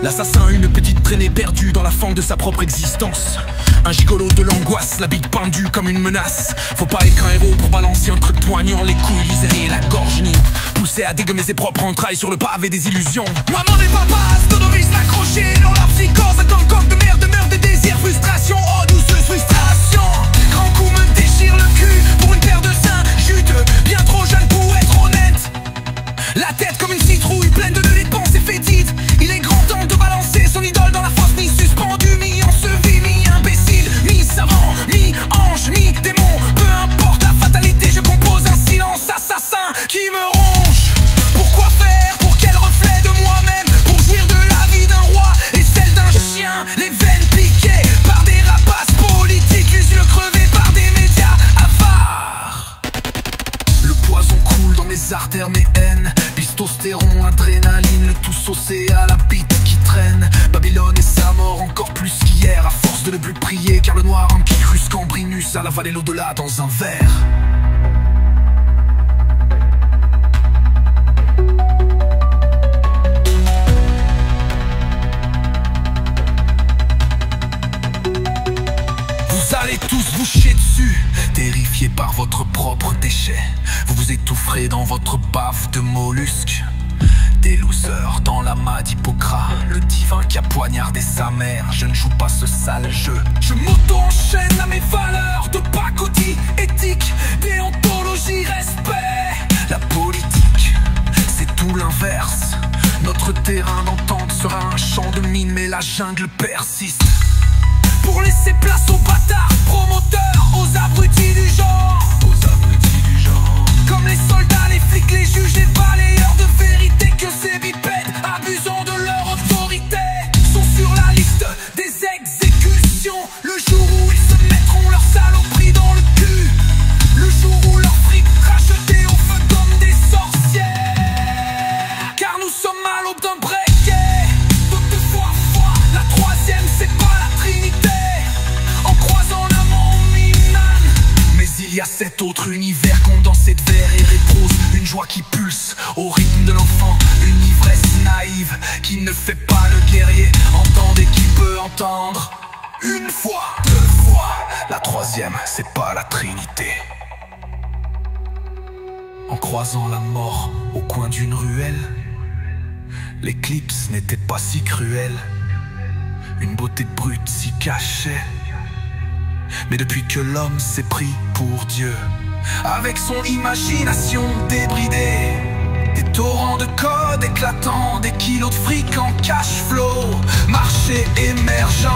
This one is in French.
L'assassin, une petite traînée perdue dans la fange de sa propre existence. Un gigolo de l'angoisse, la bite pendue comme une menace. Faut pas être un héros pour balancer un truc poignant, les couilles lisérées et la gorge ni poussé à dégommer ses propres entrailles sur le pavé des illusions. Maman et papa, stonovisent accrochés dans la psychose. Dans le coq de merde, meurt des désirs, frustration. Oh douce frustration. Grand coup me déchire le cul pour une paire de seins juteux, bien trop jeune pour être honnête. La tête comme une citrouille pleine de lait de pensées fétides. Il est grand temps de balancer son idole dans la fosse, mi suspendu, mi enseveli, mi imbécile, mi savant, mi ange, mi démon. Peu importe la fatalité, je compose un silence assassin qui me ronge. Pourquoi faire? Pour quel reflet de moi-même? Pour jouir de la vie d'un roi et celle d'un chien. Les veines piquées par des rapaces politiques, les yeux crevés par des médias avares. Le poison coule dans mes artères, mes haines. Testostéron, adrénaline, le tout saucé à la bite qui traîne. Babylone et sa mort encore plus qu'hier, à force de ne plus prier, car le noir Antichrus Cambrinus a avalé l'au-delà dans un verre. Vous allez tous vous chier dessus, terrifiés par votre propre déchet. Vous vous étoufferez dans votre baffe de mollusques. Des losers dans l'amas d'Hippocrate, le divin qui a poignardé sa mère. Je ne joue pas ce sale jeu. Je m'auto-enchaîne à mes valeurs de pacotille, éthique, déontologie, respect. La politique, c'est tout l'inverse. Notre terrain d'entente sera un champ de mine, mais la jungle persiste. Pour laisser place aux bâtards promoteurs, aux abrutis du genre. Comme les soldats, les flics, les juges, les balayeurs de vérité, que ces bipèdes, abusant de leur autorité, sont sur la liste des exécutions. Le jour où ils se mettront leur saloperie dans le cul, le jour où leur fric racheté au feu comme des sorcières. Car nous sommes à l'aube d'un break-it. Deux fois, la troisième c'est pas la Trinité. En croisant le mont Minan, mais il y a cet autre univers condensé de verre et réprose. Une joie qui pulse au rythme de l'enfant, une ivresse naïve qui ne fait pas le guerrier. Entendez qui peut entendre. Une fois, deux fois, la troisième c'est pas la Trinité. En croisant la mort au coin d'une ruelle, l'éclipse n'était pas si cruelle. Une beauté brute s'y cachait. Mais depuis que l'homme s'est pris pour Dieu, avec son imagination débridée, des torrents de code éclatants, des kilos de fric en cash flow, marché émergent.